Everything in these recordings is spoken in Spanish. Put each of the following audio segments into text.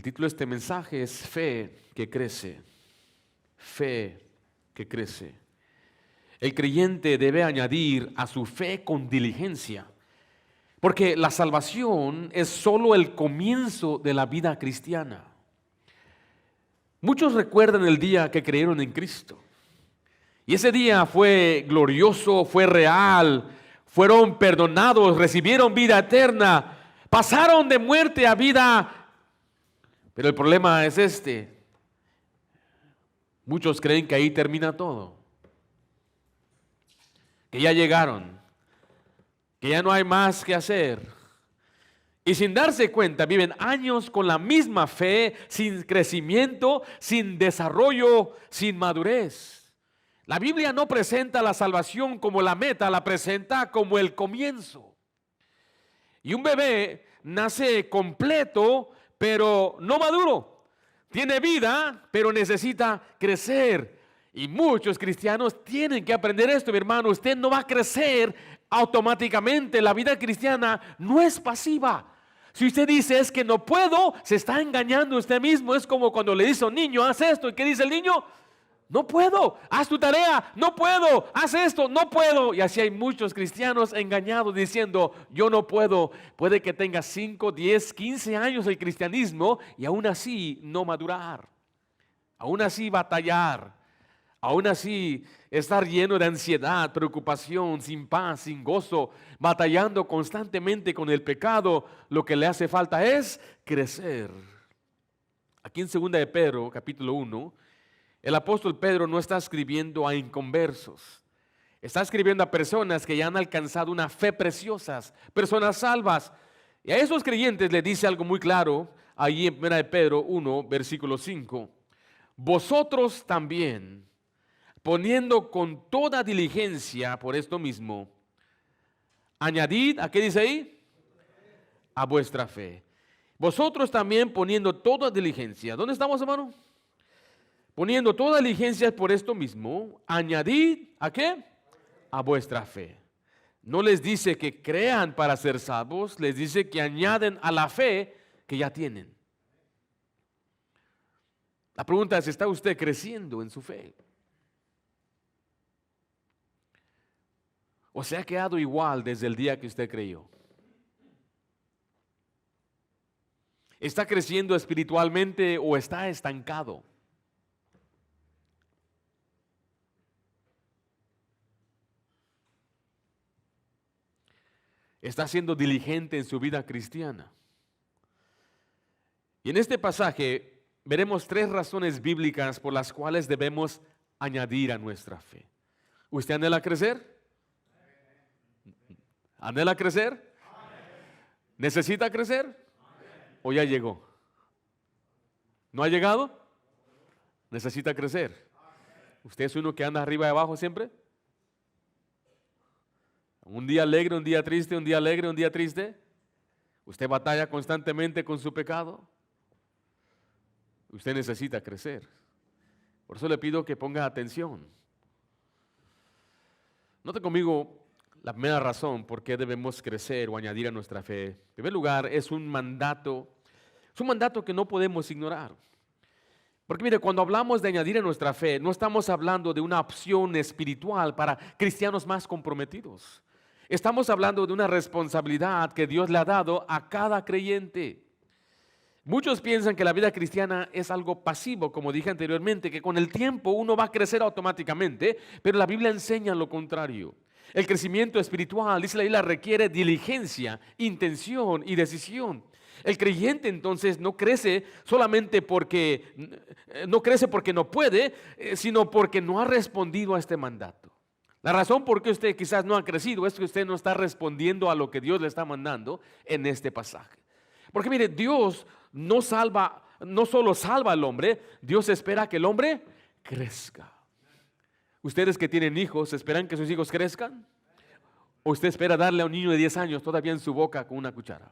El título de este mensaje es Fe que crece. Fe que crece. El creyente debe añadir a su fe con diligencia, porque la salvación es solo el comienzo de la vida cristiana. Muchos recuerdan el día que creyeron en Cristo. Y ese día fue glorioso, fue real, fueron perdonados, recibieron vida eterna, pasaron de muerte a vida. Pero el problema es este. Muchos creen que ahí termina todo, que ya llegaron, que ya no hay más que hacer. Y sin darse cuenta, viven años con la misma fe, sin crecimiento, sin desarrollo, sin madurez. La Biblia no presenta la salvación como la meta, la presenta como el comienzo. Y un bebé nace completo, pero no maduro. Tiene vida, pero necesita crecer. Y muchos cristianos tienen que aprender esto, mi hermano. Usted no va a crecer automáticamente. La vida cristiana no es pasiva. Si usted dice es que no puedo, se está engañando usted mismo. Es como cuando le dice a un niño, haz esto. ¿Y qué dice el niño? No puedo. Haz tu tarea. No puedo. Haz esto. No puedo. Y así hay muchos cristianos engañados diciendo, yo no puedo. Puede que tenga 5, 10, 15 años el cristianismo y aún así no madurar. Aún así batallar. Aún así estar lleno de ansiedad, preocupación, sin paz, sin gozo, batallando constantemente con el pecado. Lo que le hace falta es crecer. Aquí en 2 de Pedro, capítulo 1, el apóstol Pedro no está escribiendo a inconversos. Está escribiendo a personas que ya han alcanzado una fe preciosas, personas salvas. Y a esos creyentes le dice algo muy claro, ahí en 1 de Pedro 1, versículo 5. Vosotros también, poniendo con toda diligencia por esto mismo, añadid, ¿a qué dice ahí? A vuestra fe. Vosotros también poniendo toda diligencia. ¿Dónde estamos, hermano? Poniendo toda diligencia por esto mismo, añadid, ¿a qué? A vuestra fe. No les dice que crean para ser salvos, les dice que añaden a la fe que ya tienen. La pregunta es, ¿está usted creciendo en su fe? ¿O se ha quedado igual desde el día que usted creyó? ¿Está creciendo espiritualmente o está estancado? ¿Está siendo diligente en su vida cristiana? Y en este pasaje veremos 3 razones bíblicas por las cuales debemos añadir a nuestra fe. ¿Usted anhela crecer? ¿Anhela crecer? ¿Necesita crecer? ¿O ya llegó? ¿No ha llegado? ¿Necesita crecer? ¿Usted es uno que anda arriba y abajo siempre? Un día alegre, un día triste, un día alegre, un día triste. ¿Usted batalla constantemente con su pecado? Usted necesita crecer. Por eso le pido que ponga atención. Note conmigo la primera razón por qué debemos crecer o añadir a nuestra fe. En primer lugar, es un mandato que no podemos ignorar. Porque mire, cuando hablamos de añadir a nuestra fe, no estamos hablando de una opción espiritual para cristianos más comprometidos. Estamos hablando de una responsabilidad que Dios le ha dado a cada creyente. Muchos piensan que la vida cristiana es algo pasivo, como dije anteriormente, que con el tiempo uno va a crecer automáticamente, pero la Biblia enseña lo contrario. El crecimiento espiritual, dice la Biblia, requiere diligencia, intención y decisión. El creyente entonces no crece solamente porque no puede, sino porque no ha respondido a este mandato. La razón por qué usted quizás no ha crecido es que usted no está respondiendo a lo que Dios le está mandando en este pasaje. Porque mire, Dios no solo salva al hombre, Dios espera que el hombre crezca. Ustedes que tienen hijos, ¿esperan que sus hijos crezcan? ¿O usted espera darle a un niño de 10 años todavía en su boca con una cuchara?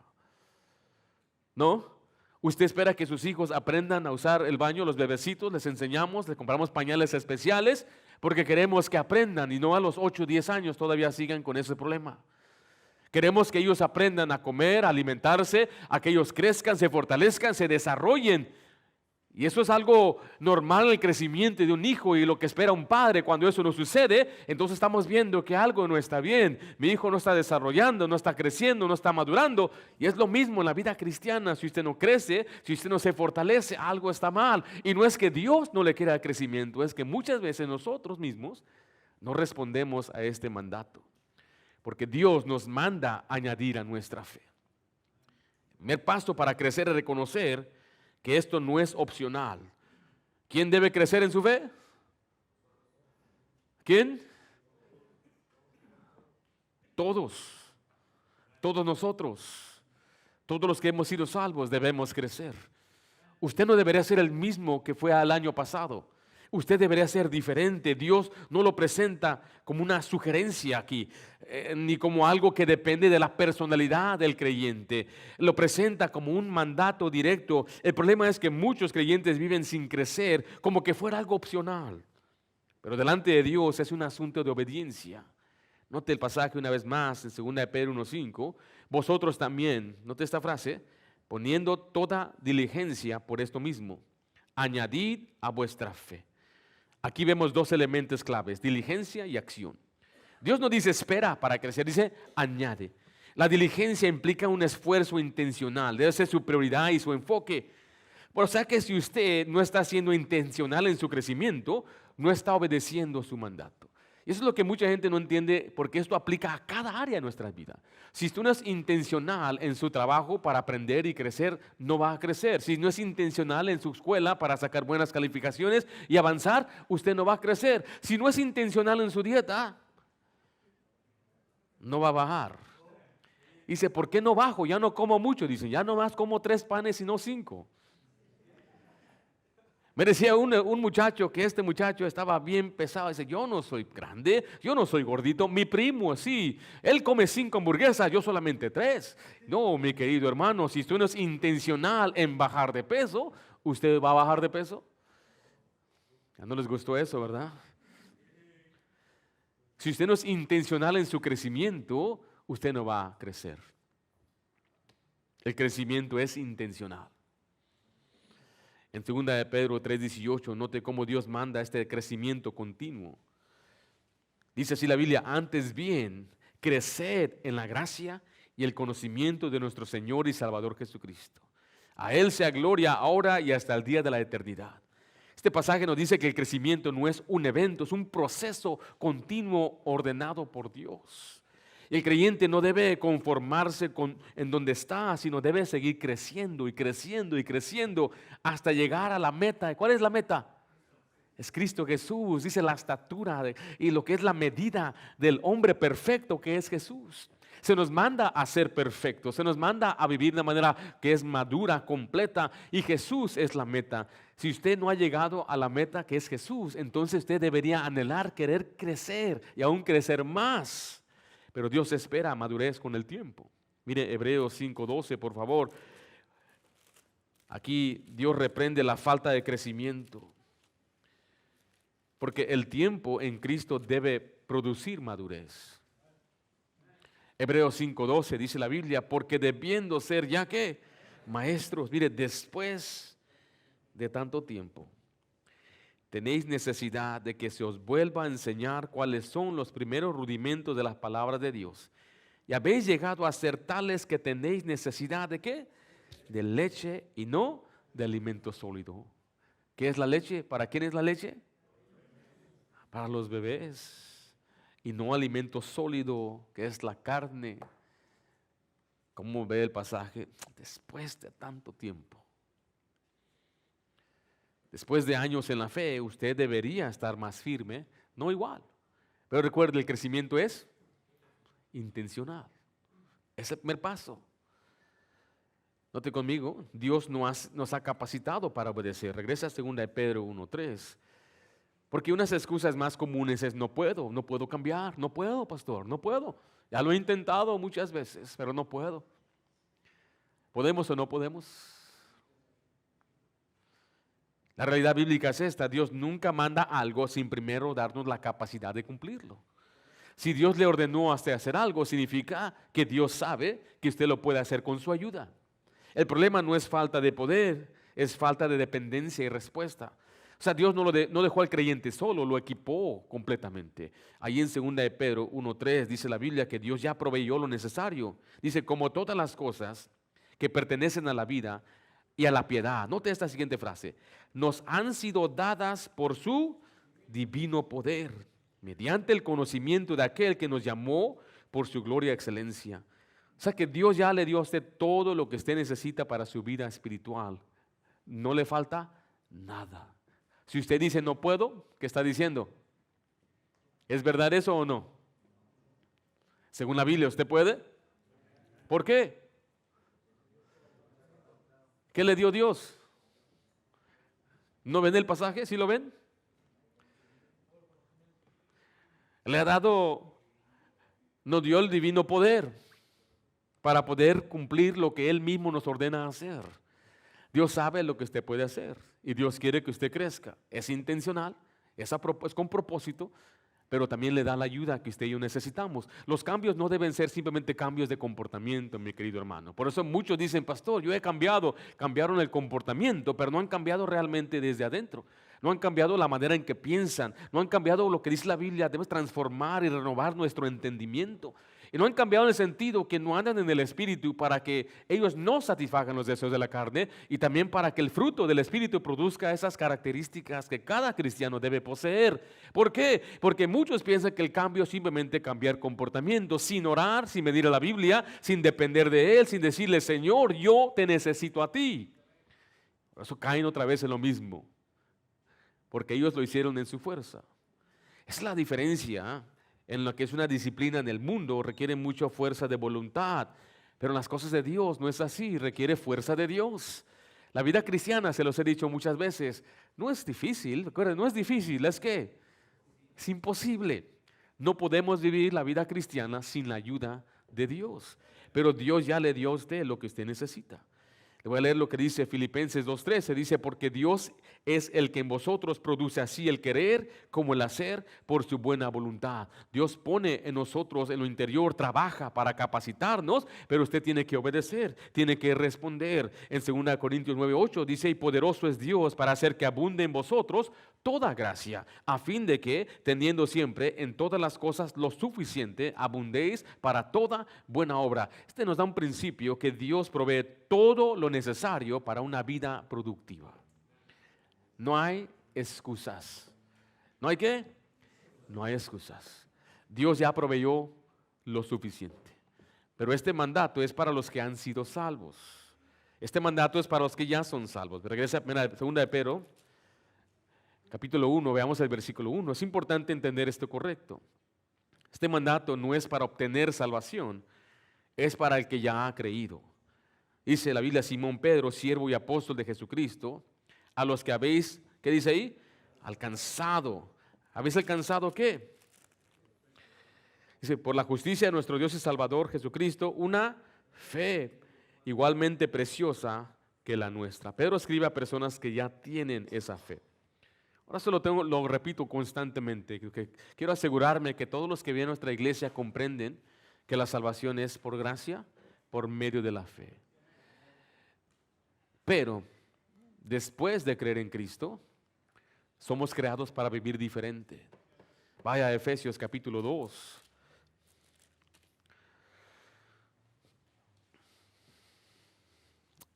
¿No? Usted espera que sus hijos aprendan a usar el baño, los bebecitos, les enseñamos, les compramos pañales especiales porque queremos que aprendan y no a los 8 o 10 años todavía sigan con ese problema. Queremos que ellos aprendan a comer, a alimentarse, a que ellos crezcan, se fortalezcan, se desarrollen. Y eso es algo normal en el crecimiento de un hijo y lo que espera un padre. Cuando eso no sucede, entonces estamos viendo que algo no está bien. Mi hijo no está desarrollando, no está creciendo, no está madurando. Y es lo mismo en la vida cristiana. Si usted no crece, si usted no se fortalece, algo está mal. Y no es que Dios no le quiera el crecimiento, es que muchas veces nosotros mismos no respondemos a este mandato. Porque Dios nos manda añadir a nuestra fe. El primer paso para crecer es reconocer que esto no es opcional. ¿Quién debe crecer en su fe? ¿Quién? Todos. Todos nosotros. Todos los que hemos sido salvos debemos crecer. Usted no debería ser el mismo que fue al año pasado. Usted debería ser diferente. Dios no lo presenta como una sugerencia aquí, ni como algo que depende de la personalidad del creyente. Lo presenta como un mandato directo. El problema es que muchos creyentes viven sin crecer, como que fuera algo opcional. Pero delante de Dios es un asunto de obediencia. Note el pasaje una vez más en 2 de Pedro 1:5. Vosotros también, note esta frase, poniendo toda diligencia por esto mismo, añadid a vuestra fe. Aquí vemos dos elementos claves, diligencia y acción. Dios no dice espera para crecer, dice añade. La diligencia implica un esfuerzo intencional, debe ser su prioridad y su enfoque. O sea que si usted no está siendo intencional en su crecimiento, no está obedeciendo su mandato. Y eso es lo que mucha gente no entiende, porque esto aplica a cada área de nuestra vida. Si usted no es intencional en su trabajo para aprender y crecer, no va a crecer. Si no es intencional en su escuela para sacar buenas calificaciones y avanzar, usted no va a crecer. Si no es intencional en su dieta, no va a bajar. Dice, ¿por qué no bajo? Ya no como mucho. Dicen, ya nomás como 3 panes y no 5. Me decía un muchacho que este muchacho estaba bien pesado. Dice, yo no soy grande, yo no soy gordito. Mi primo sí, él come 5 hamburguesas, yo solamente 3. No, mi querido hermano, si usted no es intencional en bajar de peso, ¿usted va a bajar de peso? Ya no les gustó eso, ¿verdad? Si usted no es intencional en su crecimiento, usted no va a crecer. El crecimiento es intencional. En 2 de Pedro 3:18, note cómo Dios manda este crecimiento continuo. Dice así la Biblia, antes bien, creced en la gracia y el conocimiento de nuestro Señor y Salvador Jesucristo. A Él sea gloria ahora y hasta el día de la eternidad. Este pasaje nos dice que el crecimiento no es un evento, es un proceso continuo ordenado por Dios. El creyente no debe conformarse en donde está, sino debe seguir creciendo y creciendo y creciendo hasta llegar a la meta. ¿Cuál es la meta? Es Cristo Jesús, dice la estatura y lo que es la medida del hombre perfecto que es Jesús. Se nos manda a ser perfectos, se nos manda a vivir de manera que es madura, completa, y Jesús es la meta. Si usted no ha llegado a la meta que es Jesús, entonces usted debería anhelar, querer crecer y aún crecer más. Pero Dios espera madurez con el tiempo. Mire Hebreos 5:12, por favor. Aquí Dios reprende la falta de crecimiento. Porque el tiempo en Cristo debe producir madurez. Hebreos 5:12 dice la Biblia, porque debiendo ser ya que maestros, mire, después de tanto tiempo, tenéis necesidad de que se os vuelva a enseñar cuáles son los primeros rudimentos de las palabras de Dios. Y habéis llegado a ser tales que tenéis necesidad de ¿qué? De leche y no de alimento sólido. ¿Qué es la leche? ¿Para quién es la leche? Para los bebés. Y no alimento sólido, que es la carne. ¿Cómo ve el pasaje? Después de tanto tiempo. Después de años en la fe, usted debería estar más firme, no igual. Pero recuerde, el crecimiento es intencional. Es el primer paso. Note conmigo, Dios nos ha capacitado para obedecer. Regresa a 2 de Pedro 1:3. Porque unas excusas más comunes es no puedo cambiar, no puedo, pastor, no puedo. Ya lo he intentado muchas veces, pero no puedo. ¿Podemos o no podemos? La realidad bíblica es esta, Dios nunca manda algo sin primero darnos la capacidad de cumplirlo. Si Dios le ordenó a usted hacer algo, significa que Dios sabe que usted lo puede hacer con su ayuda. El problema no es falta de poder, es falta de dependencia y respuesta. O sea, Dios no dejó al creyente solo, lo equipó completamente. Ahí en 2 de Pedro 1:3 dice la Biblia que Dios ya proveyó lo necesario. Dice, como todas las cosas que pertenecen a la vida y a la piedad. Note esta siguiente frase. Nos han sido dadas por su divino poder, mediante el conocimiento de aquel que nos llamó por su gloria y excelencia. O sea que Dios ya le dio a usted todo lo que usted necesita para su vida espiritual. No le falta nada. Si usted dice no puedo, ¿qué está diciendo? ¿Es verdad eso o no? Según la Biblia, ¿usted puede? ¿Por qué? ¿Qué le dio Dios? ¿No ven el pasaje? ¿Sí lo ven? Le ha dado, nos dio el divino poder para poder cumplir lo que Él mismo nos ordena hacer. Dios sabe lo que usted puede hacer y Dios quiere que usted crezca. Es intencional, es con propósito, pero también le da la ayuda que usted y yo necesitamos. Los cambios no deben ser simplemente cambios de comportamiento, mi querido hermano. Por eso muchos dicen, pastor, yo he cambiado. Cambiaron el comportamiento, pero no han cambiado realmente desde adentro. No han cambiado la manera en que piensan. No han cambiado lo que dice la Biblia. Debemos transformar y renovar nuestro entendimiento. Y no han cambiado en el sentido que no andan en el Espíritu para que ellos no satisfagan los deseos de la carne y también para que el fruto del Espíritu produzca esas características que cada cristiano debe poseer. ¿Por qué? Porque muchos piensan que el cambio es simplemente cambiar comportamiento, sin orar, sin medir a la Biblia, sin depender de Él, sin decirle, Señor, yo te necesito a ti. Por eso caen otra vez en lo mismo, porque ellos lo hicieron en su fuerza. Es la diferencia en lo que es una disciplina en el mundo, requiere mucha fuerza de voluntad, pero en las cosas de Dios no es así, requiere fuerza de Dios. La vida cristiana, se los he dicho muchas veces, no es difícil, recuerden, no es difícil, es que es imposible. No podemos vivir la vida cristiana sin la ayuda de Dios, pero Dios ya le dio a usted lo que usted necesita. Le voy a leer lo que dice Filipenses 2:13, dice, porque Dios es el que en vosotros produce así el querer como el hacer por su buena voluntad. Dios pone en nosotros en lo interior, trabaja para capacitarnos, pero usted tiene que obedecer, tiene que responder. En 2 Corintios 9:8 dice, y poderoso es Dios para hacer que abunde en vosotros toda gracia, a fin de que, teniendo siempre en todas las cosas lo suficiente, abundéis para toda buena obra. Este nos da un principio que Dios provee todo lo necesario para una vida productiva. No hay excusas. ¿No hay qué? No hay excusas. Dios ya proveyó lo suficiente. Pero este mandato es para los que han sido salvos. Este mandato es para los que ya son salvos. Regresa a 2 de Pedro, capítulo 1, veamos el versículo 1. Es importante entender esto correcto. Este mandato no es para obtener salvación, es para el que ya ha creído. Dice la Biblia, Simón Pedro, siervo y apóstol de Jesucristo, a los que habéis, ¿qué dice ahí? Alcanzado. ¿Habéis alcanzado qué? Dice, por la justicia de nuestro Dios y Salvador Jesucristo, una fe igualmente preciosa que la nuestra. Pedro escribe a personas que ya tienen esa fe. Ahora lo repito constantemente, que quiero asegurarme que todos los que vienen a nuestra iglesia comprenden que la salvación es por gracia, por medio de la fe. Pero después de creer en Cristo, somos creados para vivir diferente. Vaya a Efesios capítulo 2.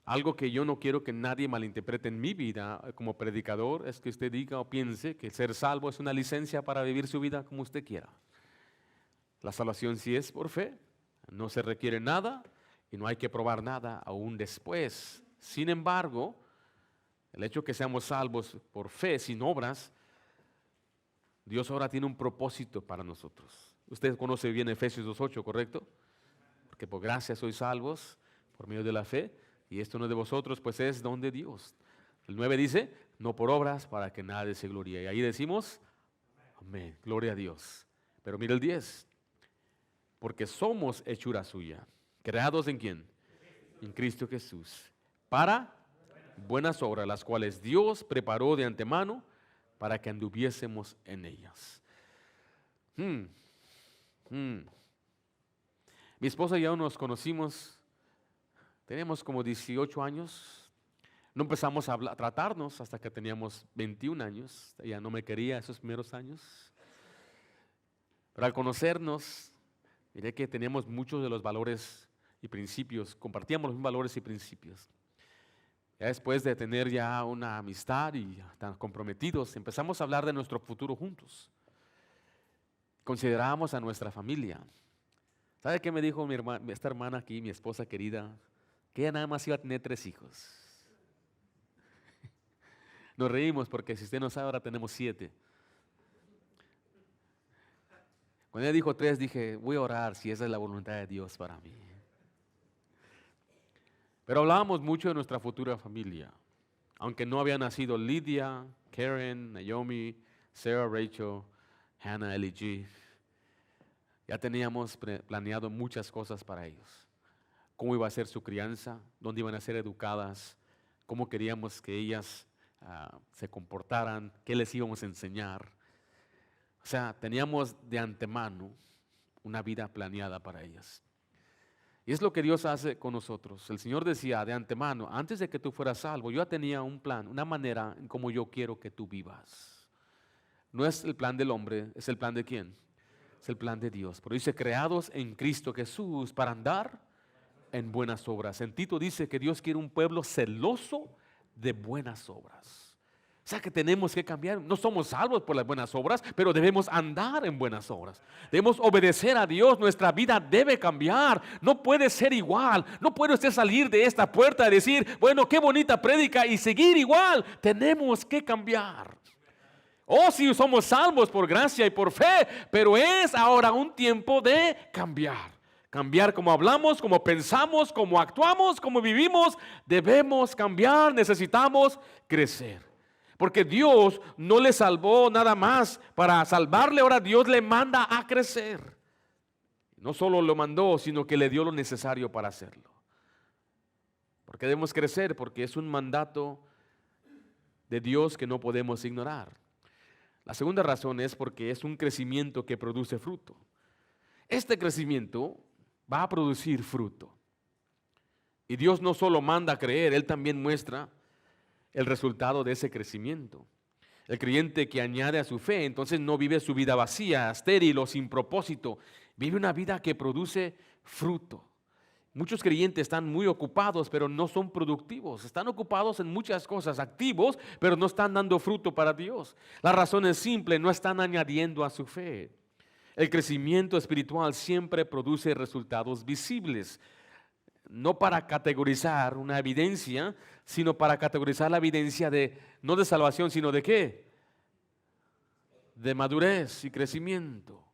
Algo que yo no quiero que nadie malinterprete en mi vida como predicador es que usted diga o piense que ser salvo es una licencia para vivir su vida como usted quiera. La salvación sí es por fe, no se requiere nada y no hay que probar nada aún después. Sin embargo, el hecho que seamos salvos por fe, sin obras, Dios ahora tiene un propósito para nosotros. Usted conoce bien Efesios 2:8, ¿correcto? Porque por gracia sois salvos por medio de la fe. Y esto no es de vosotros, pues es don de Dios. El 9 dice, no por obras para que nadie se gloríe. Y ahí decimos, amén, gloria a Dios. Pero mira el 10, porque somos hechura suya. ¿Creados en quién? En Cristo Jesús. Para buenas obras, las cuales Dios preparó de antemano para que anduviésemos en ellas. Mi esposa y yo nos conocimos, teníamos como 18 años. No empezamos a tratarnos hasta que teníamos 21 años. Ella no me quería esos primeros años. Pero al conocernos, miré que teníamos muchos de los valores y principios, compartíamos los mismos valores y principios. Ya después de tener ya una amistad y tan comprometidos, empezamos a hablar de nuestro futuro juntos. Considerábamos a nuestra familia. ¿Sabe qué me dijo esta hermana aquí, mi esposa querida? Que ella nada más iba a tener 3 hijos. Nos reímos porque si usted no sabe, ahora tenemos 7. Cuando ella dijo 3, dije, voy a orar si esa es la voluntad de Dios para mí. Pero hablábamos mucho de nuestra futura familia. Aunque no había nacido Lidia, Karen, Naomi, Sarah, Rachel, Hannah, Ellie G. Ya teníamos planeado muchas cosas para ellos. Cómo iba a ser su crianza, dónde iban a ser educadas, cómo queríamos que ellas se comportaran, qué les íbamos a enseñar. O sea, teníamos de antemano una vida planeada para ellas. Y es lo que Dios hace con nosotros. El Señor decía de antemano, antes de que tú fueras salvo, yo ya tenía un plan, una manera en cómo yo quiero que tú vivas. No es el plan del hombre, es el plan de ¿quién? Es el plan de Dios. Pero dice, creados en Cristo Jesús para andar en buenas obras. En Tito dice que Dios quiere un pueblo celoso de buenas obras. O sea que tenemos que cambiar. No somos salvos por las buenas obras, pero debemos andar en buenas obras. Debemos obedecer a Dios. Nuestra vida debe cambiar. No puede ser igual. No puede usted salir de esta puerta y decir, bueno, qué bonita prédica y seguir igual. Tenemos que cambiar. Oh, si somos salvos por gracia y por fe, pero es ahora un tiempo de cambiar. Cambiar como hablamos, como pensamos, como actuamos, como vivimos. Debemos cambiar, necesitamos crecer. Porque Dios no le salvó nada más para salvarle, ahora Dios le manda a crecer. No solo lo mandó, sino que le dio lo necesario para hacerlo. Porque debemos crecer, porque es un mandato de Dios que no podemos ignorar. La segunda razón es porque es un crecimiento que produce fruto. Este crecimiento va a producir fruto. Y Dios no solo manda a creer, Él también muestra el resultado de ese crecimiento. El creyente que añade a su fe, entonces no vive su vida vacía, estéril o sin propósito. Vive una vida que produce fruto. Muchos creyentes están muy ocupados, pero no son productivos. Están ocupados en muchas cosas, activos, pero no están dando fruto para Dios. La razón es simple, no están añadiendo a su fe. El crecimiento espiritual siempre produce resultados visibles. No para categorizar una evidencia, sino para categorizar la evidencia de, no de salvación, sino de ¿qué? De madurez y crecimiento.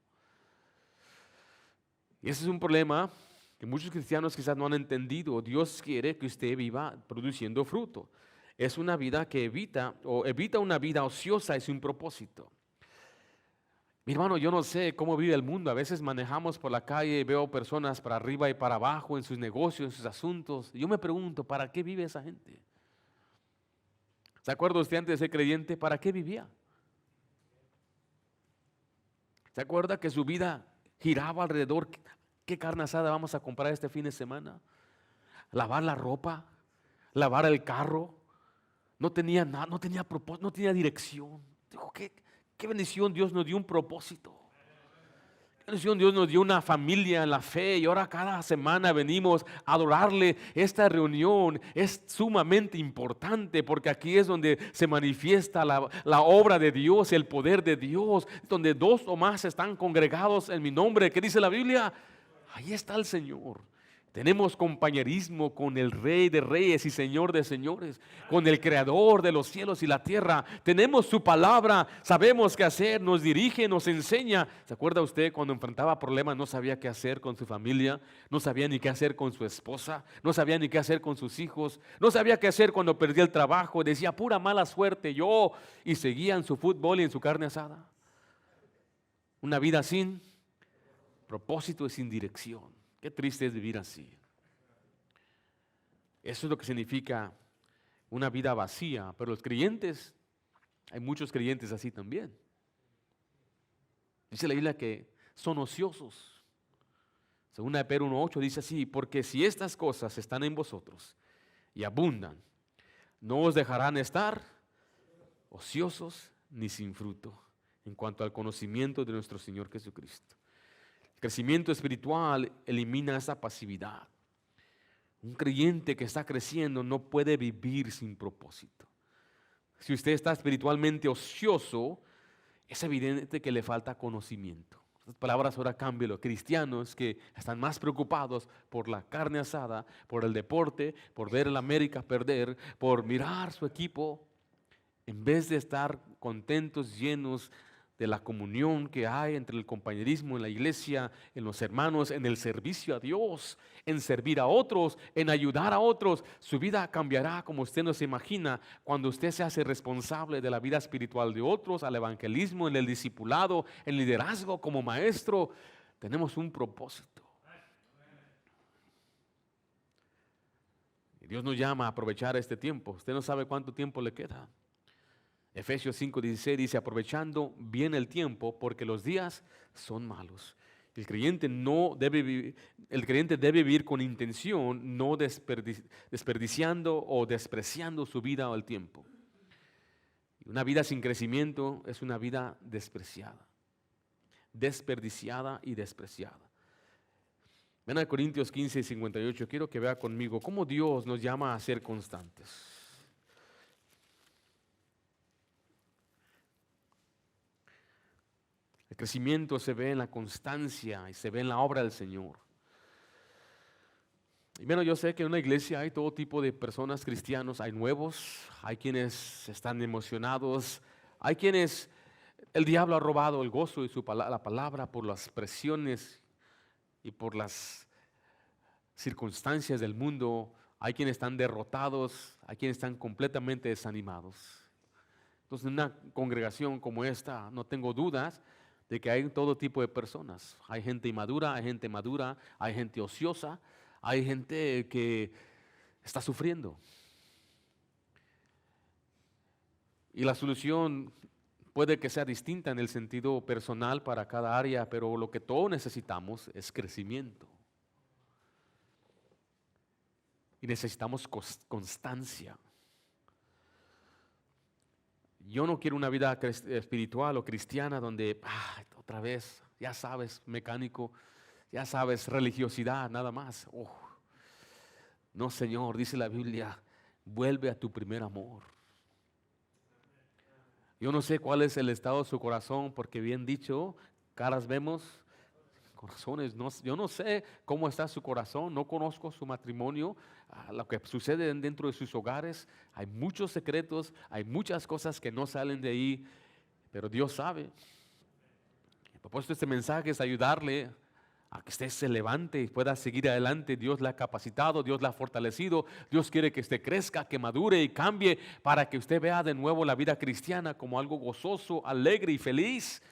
Y ese es un problema que muchos cristianos quizás no han entendido. Dios quiere que usted viva produciendo fruto. Es una vida que evita una vida ociosa y sin propósito. Mi hermano, yo no sé cómo vive el mundo. A veces manejamos por la calle y veo personas para arriba y para abajo en sus negocios, en sus asuntos. Y yo me pregunto, ¿para qué vive esa gente? ¿Se acuerda usted antes de ser creyente? ¿Para qué vivía? ¿Se acuerda que su vida giraba alrededor? ¿Qué carne asada vamos a comprar este fin de semana? ¿Lavar la ropa? ¿Lavar el carro? No tenía nada, no tenía propósito, no tenía dirección. Dijo, ¿qué bendición Dios nos dio un propósito? ¿Qué bendición Dios nos dio una familia en la fe? Y ahora cada semana venimos a adorarle. Esta reunión es sumamente importante porque aquí es donde se manifiesta la obra de Dios, el poder de Dios. Donde 2 o más están congregados en mi nombre. ¿Qué dice la Biblia? Ahí está el Señor. Tenemos compañerismo con el Rey de Reyes y Señor de Señores, con el Creador de los cielos y la tierra. Tenemos su palabra, sabemos qué hacer, nos dirige, nos enseña. ¿Se acuerda usted cuando enfrentaba problemas no sabía qué hacer con su familia? No sabía ni qué hacer con su esposa, no sabía ni qué hacer con sus hijos, no sabía qué hacer cuando perdía el trabajo, decía pura mala suerte yo, y seguía en su fútbol y en su carne asada. Una vida sin propósito y sin dirección. Qué triste es vivir así. Eso es lo que significa una vida vacía. Pero los hay muchos creyentes así también. Dice la Biblia que son ociosos. Según de Pedro 1:8 dice así: porque si estas cosas están en vosotros y abundan, no os dejarán estar ociosos ni sin fruto en cuanto al conocimiento de nuestro Señor Jesucristo. El crecimiento espiritual elimina esa pasividad. Un creyente que está creciendo no puede vivir sin propósito. Si usted está espiritualmente ocioso, es evidente que le falta conocimiento. Estas palabras ahora cámbialo. Cristianos que están más preocupados por la carne asada, por el deporte, por ver el América perder, por mirar su equipo, en vez de estar contentos, llenos de la comunión que hay entre el compañerismo en la iglesia, en los hermanos, en el servicio a Dios, en servir a otros, en ayudar a otros. Su vida cambiará como usted no se imagina cuando usted se hace responsable de la vida espiritual de otros, al evangelismo, en el discipulado, en liderazgo como maestro. Tenemos un propósito. Y Dios nos llama a aprovechar este tiempo. Usted no sabe cuánto tiempo le queda. Efesios 5:16 dice: aprovechando bien el tiempo, porque los días son malos. El creyente debe vivir con intención, no desperdiciando o despreciando su vida o el tiempo. Una vida sin crecimiento es una vida despreciada, desperdiciada y despreciada. Ven a Corintios 15:58. Quiero que vea conmigo cómo Dios nos llama a ser constantes. El crecimiento se ve en la constancia y se ve en la obra del Señor. Y bueno, yo sé que en una iglesia hay todo tipo de personas cristianos. Hay nuevos, hay quienes están emocionados, hay quienes el diablo ha robado el gozo de la palabra por las presiones y por las circunstancias del mundo. Hay quienes están derrotados, hay quienes están completamente desanimados. Entonces, en una congregación como esta, no tengo dudas de que hay todo tipo de personas. Hay gente inmadura, hay gente madura, hay gente ociosa, hay gente que está sufriendo. Y la solución puede que sea distinta en el sentido personal para cada área, pero lo que todos necesitamos es crecimiento. Y necesitamos constancia. Yo no quiero una vida espiritual o cristiana donde, otra vez, ya sabes, mecánico, ya sabes, religiosidad, nada más. No, Señor, dice la Biblia, vuelve a tu primer amor. Yo no sé cuál es el estado de su corazón, porque bien dicho, caras vemos, corazones, yo no sé cómo está su corazón, no conozco su matrimonio, lo que sucede dentro de sus hogares. Hay muchos secretos, hay muchas cosas que no salen de ahí, pero Dios sabe. El propósito de este mensaje es ayudarle a que usted se levante y pueda seguir adelante. Dios la ha capacitado, Dios la ha fortalecido, Dios quiere que usted crezca, que madure y cambie para que usted vea de nuevo la vida cristiana como algo gozoso, alegre y feliz.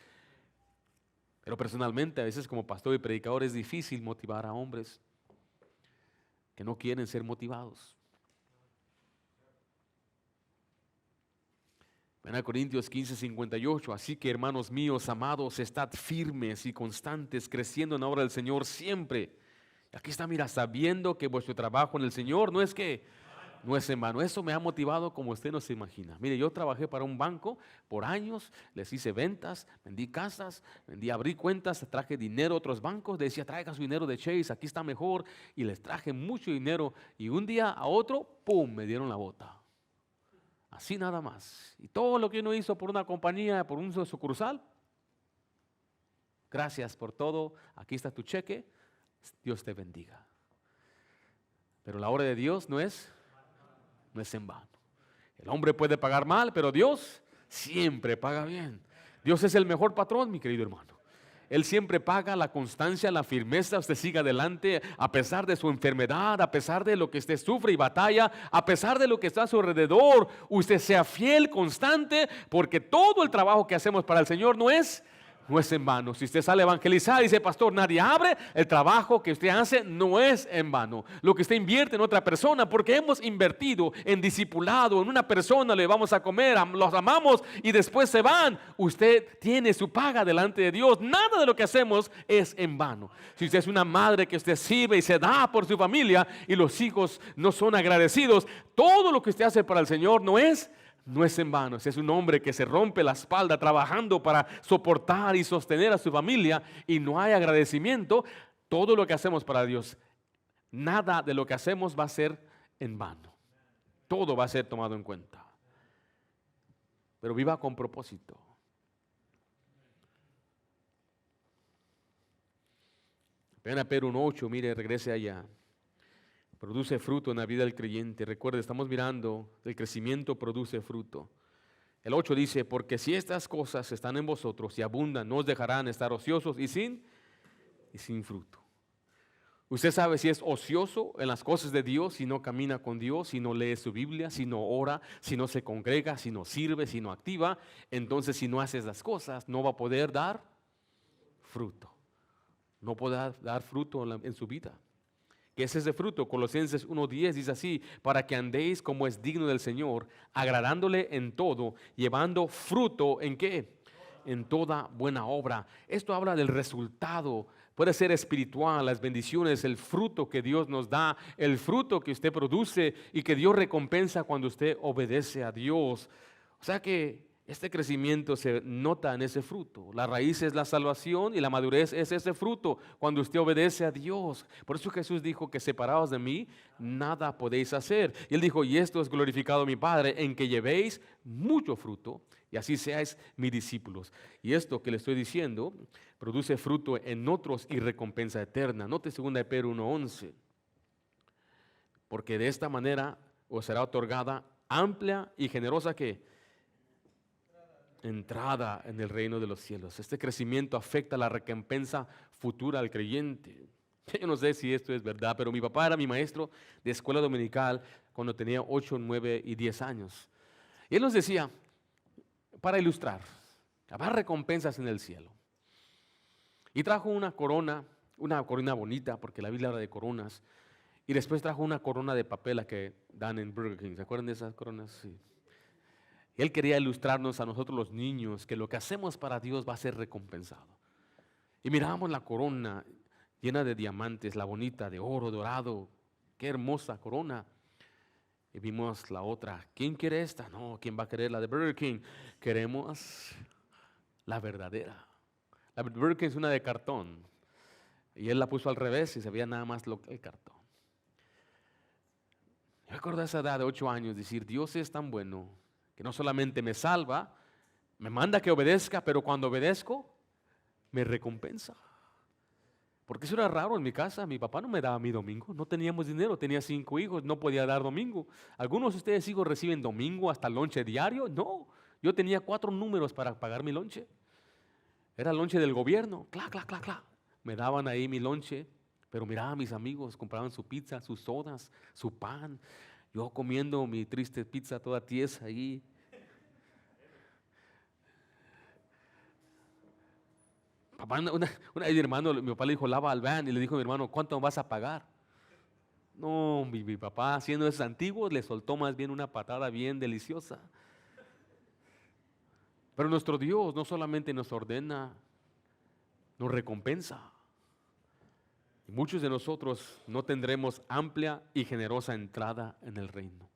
Pero personalmente, a veces como pastor y predicador, es difícil motivar a hombres que no quieren ser motivados. En Corintios 15:58, así que hermanos míos, amados, estad firmes y constantes, creciendo en la obra del Señor siempre. Aquí está, mira, sabiendo que vuestro trabajo en el Señor no es en vano. Eso me ha motivado como usted no se imagina. Mire, yo trabajé para un banco por años, les hice ventas, vendí casas, abrí cuentas, traje dinero a otros bancos, decía, traiga su dinero de Chase, aquí está mejor, y les traje mucho dinero, y un día a otro, ¡pum!, me dieron la bota. Así nada más. Y todo lo que uno hizo por una compañía, por un sucursal, gracias por todo, aquí está tu cheque, Dios te bendiga. Pero la obra de Dios no es en vano. El hombre puede pagar mal, pero Dios siempre paga bien. Dios es el mejor patrón, mi querido hermano. Él siempre paga la constancia, la firmeza. Usted siga adelante a pesar de su enfermedad, a pesar de lo que usted sufre y batalla, a pesar de lo que está a su alrededor. Usted sea fiel, constante, porque todo el trabajo que hacemos para el Señor no es no es en vano. Si usted sale a evangelizar y dice, pastor, nadie abre, el trabajo que usted hace no es en vano. Lo que usted invierte en otra persona, porque hemos invertido en discipulado, en una persona, le vamos a comer, los amamos y después se van. Usted tiene su paga delante de Dios. Nada de lo que hacemos es en vano. Si usted es una madre que usted sirve y se da por su familia y los hijos no son agradecidos, todo lo que usted hace para el Señor no es en vano. Si es un hombre que se rompe la espalda trabajando para soportar y sostener a su familia y no hay agradecimiento, todo lo que hacemos para Dios, nada de lo que hacemos va a ser en vano. Todo va a ser tomado en cuenta. Pero viva con propósito. Ven a Pedro 1:8, mire, regrese allá. Produce fruto en la vida del creyente. Recuerde, estamos mirando, el crecimiento produce fruto. El 8 dice, porque si estas cosas están en vosotros y abundan, no os dejarán estar ociosos y sin fruto. Usted sabe si es ocioso en las cosas de Dios, si no camina con Dios, si no lee su Biblia, si no ora, si no se congrega, si no sirve, si no activa. Entonces, si no hace las cosas, no va a poder dar fruto. No podrá dar fruto en su vida. ¿Qué es ese fruto? Colosenses 1:10 dice así, para que andéis como es digno del Señor, agradándole en todo, llevando fruto ¿en qué? En toda buena obra. Esto habla del resultado, puede ser espiritual, las bendiciones, el fruto que Dios nos da, el fruto que usted produce y que Dios recompensa cuando usted obedece a Dios. O sea que este crecimiento se nota en ese fruto. La raíz es la salvación y la madurez es ese fruto cuando usted obedece a Dios. Por eso Jesús dijo que separados de mí, nada podéis hacer. Y Él dijo, y esto es glorificado mi Padre, en que llevéis mucho fruto y así seáis mis discípulos. Y esto que le estoy diciendo produce fruto en otros y recompensa eterna. Note 2 de Pedro 1:11. Porque de esta manera os será otorgada amplia y generosa ¿qué? Entrada en el reino de los cielos. Este crecimiento afecta la recompensa futura al creyente. Yo no sé si esto es verdad, pero mi papá era mi maestro de escuela dominical cuando tenía 8, 9 y 10 años. Y él nos decía, para ilustrar, habrá recompensas en el cielo. Y trajo una corona bonita, porque la Biblia habla de coronas. Y después trajo una corona de papel que dan en Burger King. ¿Se acuerdan de esas coronas? Sí. Él quería ilustrarnos a nosotros los niños que lo que hacemos para Dios va a ser recompensado. Y mirábamos la corona llena de diamantes, la bonita, de oro dorado. Qué hermosa corona. Y vimos la otra. ¿Quién quiere esta? No, ¿quién va a querer la de Burger King? Queremos la verdadera. La de Burger King es una de cartón. Y él la puso al revés y se veía nada más el cartón. Yo recuerdo a esa edad de 8 años decir, Dios es tan bueno que no solamente me salva, me manda que obedezca, pero cuando obedezco, me recompensa. Porque eso era raro en mi casa, mi papá no me daba mi domingo, no teníamos dinero, tenía 5 hijos, no podía dar domingo. ¿Algunos de ustedes hijos reciben domingo hasta lonche diario? No, yo tenía 4 números para pagar mi lonche. Era el lonche del gobierno, clac, clac, clac, clac. Me daban ahí mi lonche, pero miraba a mis amigos, compraban su pizza, sus sodas, su pan. Yo comiendo mi triste pizza toda tiesa ahí. Papá, una vez mi papá le dijo, lava al van, y le dijo a mi hermano, ¿cuánto vas a pagar? No, mi papá, siendo esos antiguos, le soltó más bien una patada bien deliciosa. Pero nuestro Dios no solamente nos ordena, nos recompensa. Y muchos de nosotros no tendremos amplia y generosa entrada en el reino.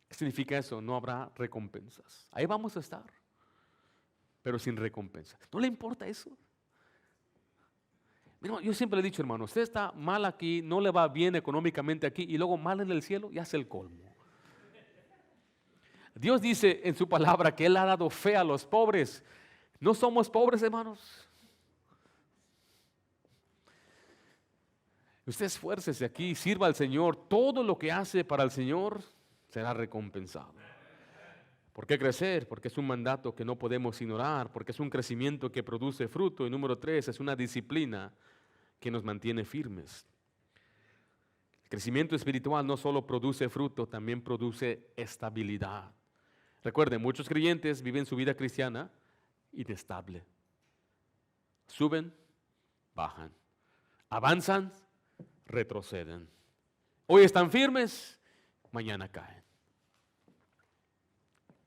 ¿Qué significa eso? No habrá recompensas. Ahí vamos a estar, pero sin recompensa. ¿No le importa eso? Mira, yo siempre le he dicho, hermano, usted está mal aquí, no le va bien económicamente aquí y luego mal en el cielo, ya es el colmo. Dios dice en su palabra que Él ha dado fe a los pobres. ¿No somos pobres, hermanos? Usted esfuércese aquí, sirva al Señor. Todo lo que hace para el Señor será recompensado. ¿Por qué crecer? Porque es un mandato que no podemos ignorar, porque es un crecimiento que produce fruto. Y número 3, es una disciplina que nos mantiene firmes. El crecimiento espiritual no solo produce fruto, también produce estabilidad. Recuerden, muchos creyentes viven su vida cristiana inestable. Suben, bajan. Avanzan, retroceden. Hoy están firmes, mañana caen.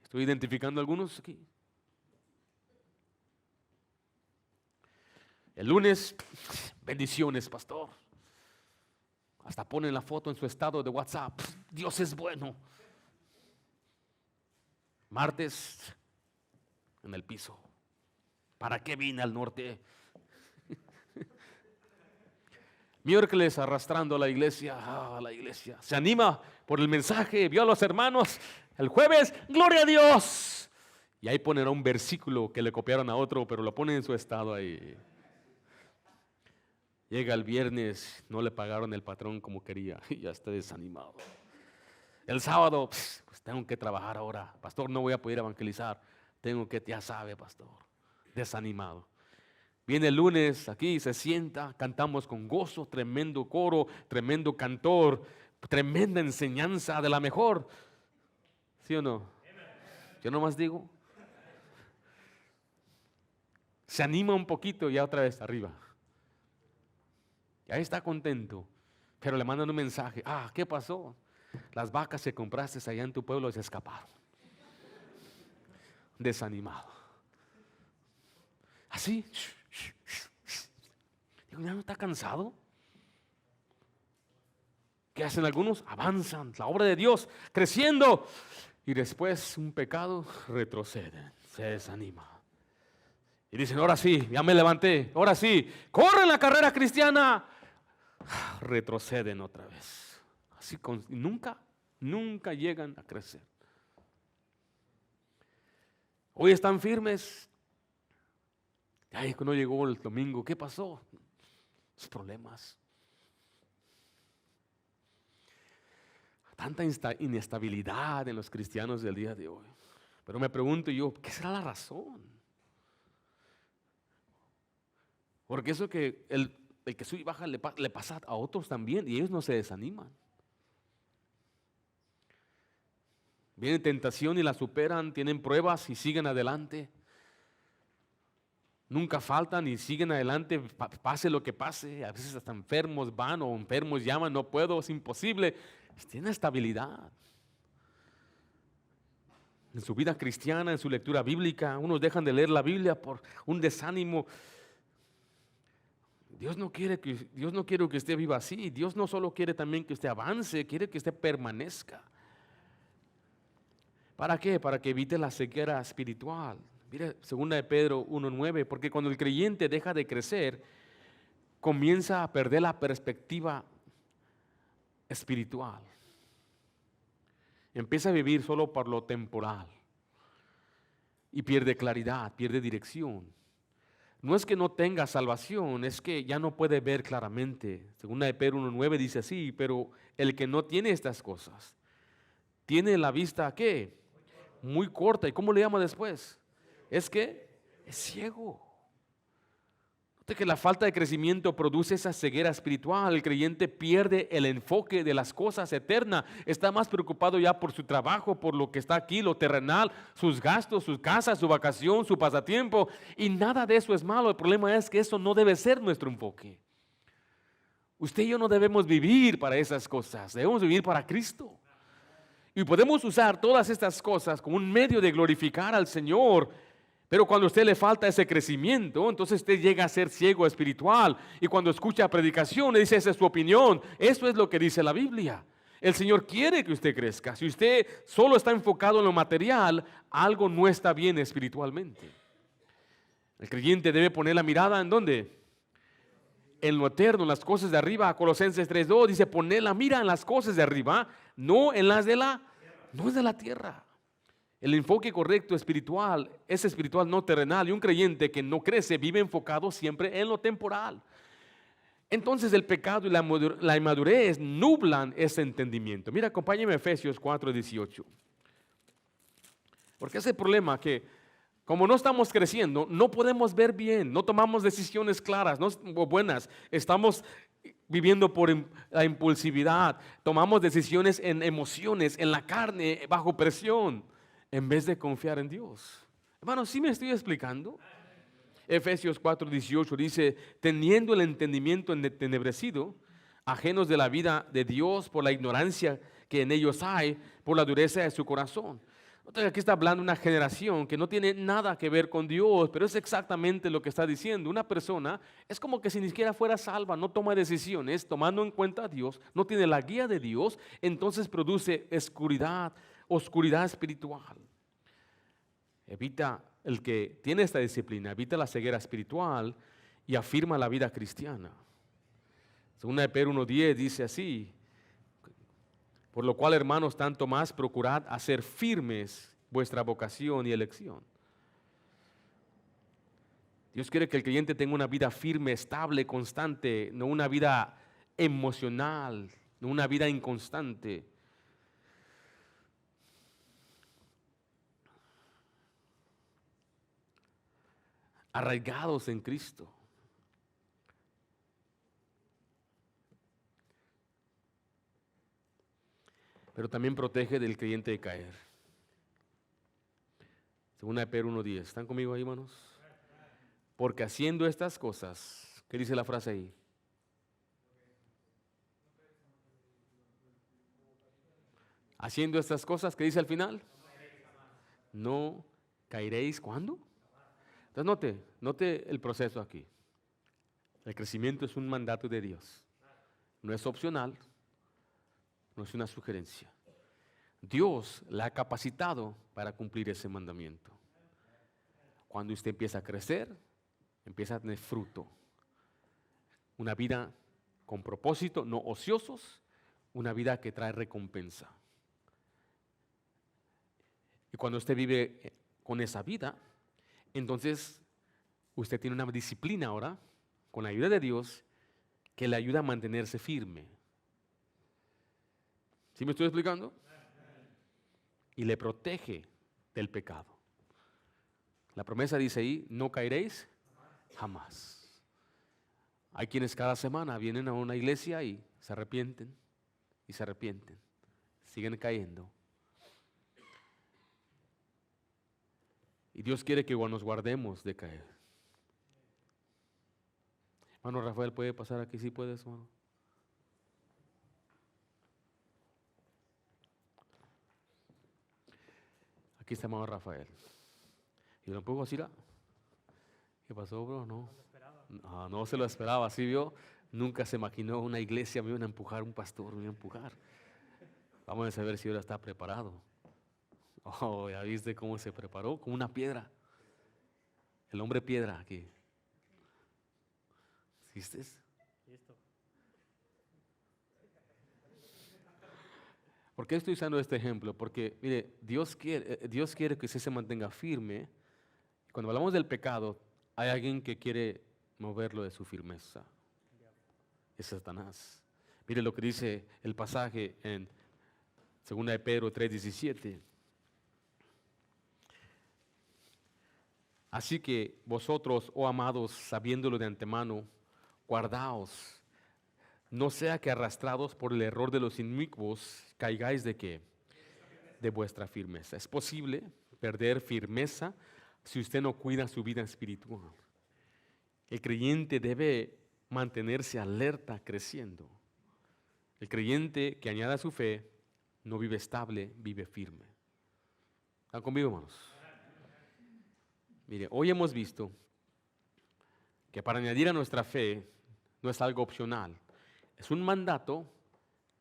¿Estoy identificando algunos aquí? El lunes, bendiciones, pastor. Hasta ponen la foto en su estado de WhatsApp. Dios es bueno. Martes, en el piso. ¿Para qué vine al norte? Miércoles, arrastrando a la iglesia. La iglesia se anima por el mensaje, vio a los hermanos. El jueves, gloria a Dios. Y ahí ponen un versículo que le copiaron a otro, pero lo ponen en su estado ahí. Llega el viernes, no le pagaron el patrón como quería y ya está desanimado. El sábado, pues tengo que trabajar ahora. Pastor, no voy a poder evangelizar. Tengo que, ya sabe, pastor, desanimado. Viene el lunes aquí, se sienta, cantamos con gozo, tremendo coro, tremendo cantor, tremenda enseñanza de la mejor. ¿Sí o no? Yo nomás digo. Se anima un poquito y ya otra vez arriba. Y ahí está contento, pero le mandan un mensaje. ¿Qué pasó? Las vacas que compraste allá en tu pueblo se escaparon. Desanimado. Así. Digo, ¿ya no está cansado? ¿Qué hacen algunos? Avanzan, la obra de Dios, creciendo. Y después un pecado, retroceden, se desanima. Y dicen, ahora sí, ya me levanté, ahora sí, corren la carrera cristiana. Retroceden otra vez. Así nunca llegan a crecer. Hoy están firmes. Ay, cuando llegó el domingo, ¿qué pasó? Los problemas. Tanta inestabilidad en los cristianos del día de hoy. Pero me pregunto yo, ¿qué será la razón? Porque eso que el que sube y baja le pasa a otros también y ellos no se desaniman. Viene tentación y la superan, tienen pruebas y siguen adelante. Nunca faltan y siguen adelante, pase lo que pase. A veces hasta enfermos van o enfermos llaman, no puedo, es imposible. Tienen estabilidad. En su vida cristiana, en su lectura bíblica, unos dejan de leer la Biblia por un desánimo. Dios no quiere que usted viva así. Dios no solo quiere también que usted avance, quiere que usted permanezca. ¿Para qué? Para que evite la ceguera espiritual. Mire, 2 de Pedro 1:9, porque cuando el creyente deja de crecer, comienza a perder la perspectiva espiritual. Empieza a vivir solo por lo temporal y pierde claridad, pierde dirección. No es que no tenga salvación, es que ya no puede ver claramente. 2 de Pedro 1:9 dice así, pero el que no tiene estas cosas, tiene la vista, ¿qué? Muy corta. ¿Y cómo le llama después? Es que es ciego. Note que la falta de crecimiento produce esa ceguera espiritual. El creyente pierde el enfoque de las cosas eternas. Está más preocupado ya por su trabajo, por lo que está aquí, lo terrenal, sus gastos, sus casas, su vacación, su pasatiempo. Y nada de eso es malo. El problema es que eso no debe ser nuestro enfoque. Usted y yo no debemos vivir para esas cosas. Debemos vivir para Cristo. Y podemos usar todas estas cosas como un medio de glorificar al Señor. Pero cuando a usted le falta ese crecimiento, entonces usted llega a ser ciego espiritual. Y cuando escucha predicación, dice, esa es su opinión. Eso es lo que dice la Biblia. El Señor quiere que usted crezca. Si usted solo está enfocado en lo material, algo no está bien espiritualmente. El creyente debe poner la mirada ¿en dónde? En lo eterno, en las cosas de arriba. Colosenses 3:2 dice, poner la mira en las cosas de arriba, no en las de la tierra. El enfoque correcto espiritual es espiritual, no terrenal. Y un creyente que no crece vive enfocado siempre en lo temporal. Entonces el pecado y la inmadurez nublan ese entendimiento. Mira, acompáñeme a Efesios 4:18. Porque ese problema que como no estamos creciendo, no podemos ver bien, no tomamos decisiones claras, o buenas. Estamos viviendo por la impulsividad, tomamos decisiones en emociones, en la carne, bajo presión, en vez de confiar en Dios. Hermano, ¿sí me estoy explicando? Efesios 4:18 dice, teniendo el entendimiento entenebrecido, ajenos de la vida de Dios por la ignorancia que en ellos hay, por la dureza de su corazón. Entonces aquí está hablando de una generación que no tiene nada que ver con Dios, pero es exactamente lo que está diciendo. Una persona es como que si ni siquiera fuera salva, no toma decisiones tomando en cuenta a Dios, no tiene la guía de Dios, entonces produce oscuridad espiritual. Evita el que tiene esta disciplina, evita la ceguera espiritual y afirma la vida cristiana. Segunda de Pedro 1:10 dice así, por lo cual, hermanos, tanto más procurad hacer firmes vuestra vocación y elección. Dios quiere que el creyente tenga una vida firme, estable, constante, no una vida emocional, no una vida inconstante. Arraigados en Cristo. Pero también protege del creyente de caer. Segunda de Pedro 1:10. ¿Están conmigo ahí, hermanos? Porque haciendo estas cosas, ¿qué dice la frase ahí? Haciendo estas cosas, ¿qué dice al final? No caeréis, ¿cuándo? Entonces note el proceso aquí. El crecimiento es un mandato de Dios. No es opcional, no es una sugerencia. Dios la ha capacitado para cumplir ese mandamiento. Cuando usted empieza a crecer, empieza a tener fruto. Una vida con propósito, no ociosos, una vida que trae recompensa. Y cuando usted vive con esa vida, entonces usted tiene una disciplina ahora, con la ayuda de Dios, que le ayuda a mantenerse firme. ¿Sí me estoy explicando? Y le protege del pecado. La promesa dice ahí, no caeréis jamás. Hay quienes cada semana vienen a una iglesia y se arrepienten, siguen cayendo. Y Dios quiere que nos guardemos de caer. Hermano Rafael, ¿puede pasar aquí? ¿Sí puedes, hermano? Aquí está hermano Rafael. Y lo empujo así. ¿Qué pasó, bro? No se lo esperaba, ¿sí vio? Nunca se imaginó una iglesia, me iban a empujar, un pastor me iba a empujar. Vamos a saber si ahora está preparado. Oh, ya viste cómo se preparó, como una piedra. El hombre piedra aquí. ¿Viste? Listo. ¿Por qué estoy usando este ejemplo? Porque, mire, Dios quiere que usted se mantenga firme. Cuando hablamos del pecado, hay alguien que quiere moverlo de su firmeza. Es Satanás. Mire lo que dice el pasaje en 2 de Pedro 3:17. Así que vosotros, oh amados, sabiéndolo de antemano, guardaos, no sea que arrastrados por el error de los inicuos, caigáis ¿de qué? De vuestra firmeza. Es posible perder firmeza si usted no cuida su vida espiritual. El creyente debe mantenerse alerta, creciendo. El creyente que añada su fe no vive estable, vive firme. ¿Están conmigo, hermanos? Mire, hoy hemos visto que para añadir a nuestra fe no es algo opcional. Es un mandato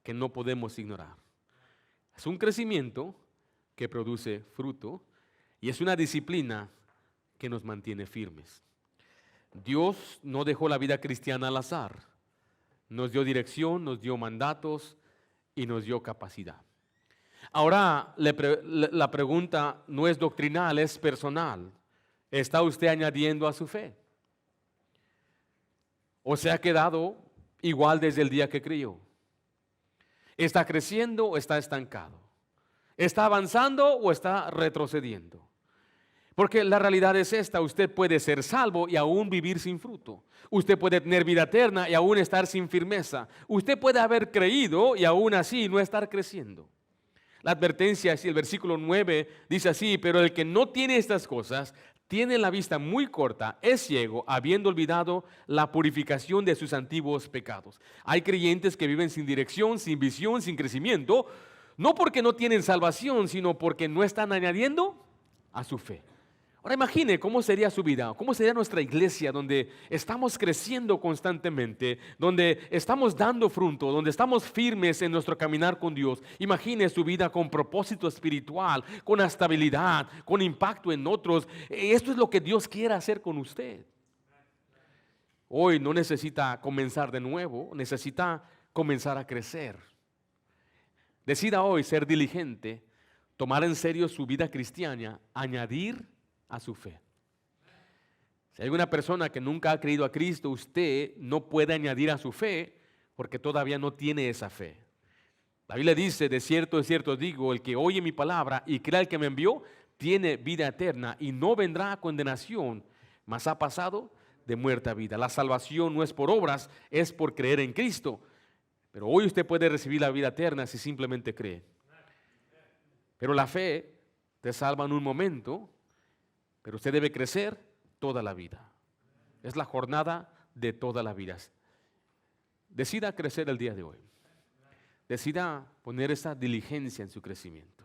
que no podemos ignorar. Es un crecimiento que produce fruto y es una disciplina que nos mantiene firmes. Dios no dejó la vida cristiana al azar. Nos dio dirección, nos dio mandatos y nos dio capacidad. Ahora, la pregunta no es doctrinal, es personal. ¿Está usted añadiendo a su fe? ¿O se ha quedado igual desde el día que creyó? ¿Está creciendo o está estancado? ¿Está avanzando o está retrocediendo? Porque la realidad es esta: usted puede ser salvo y aún vivir sin fruto. Usted puede tener vida eterna y aún estar sin firmeza. Usted puede haber creído y aún así no estar creciendo. La advertencia, el versículo 9 dice así: pero el que no tiene estas cosas, tiene la vista muy corta, es ciego, habiendo olvidado la purificación de sus antiguos pecados. Hay creyentes que viven sin dirección, sin visión, sin crecimiento, no porque no tienen salvación, sino porque no están añadiendo a su fe. Ahora imagine cómo sería su vida, cómo sería nuestra iglesia donde estamos creciendo constantemente, donde estamos dando fruto, donde estamos firmes en nuestro caminar con Dios. Imagine su vida con propósito espiritual, con estabilidad, con impacto en otros. Esto es lo que Dios quiere hacer con usted. Hoy no necesita comenzar de nuevo, necesita comenzar a crecer. Decida hoy ser diligente, tomar en serio su vida cristiana, añadir a su fe. Si hay una persona que nunca ha creído a Cristo, usted no puede añadir a su fe porque todavía no tiene esa fe. La Biblia dice, de cierto digo, el que oye mi palabra y crea el que me envió, tiene vida eterna y no vendrá a condenación, mas ha pasado de muerte a vida. La salvación no es por obras, es por creer en Cristo. Pero hoy usted puede recibir la vida eterna si simplemente cree. Pero la fe te salva en un momento, pero usted debe crecer toda la vida. Es la jornada de toda la vida. Decida crecer el día de hoy. Decida poner esa diligencia en su crecimiento.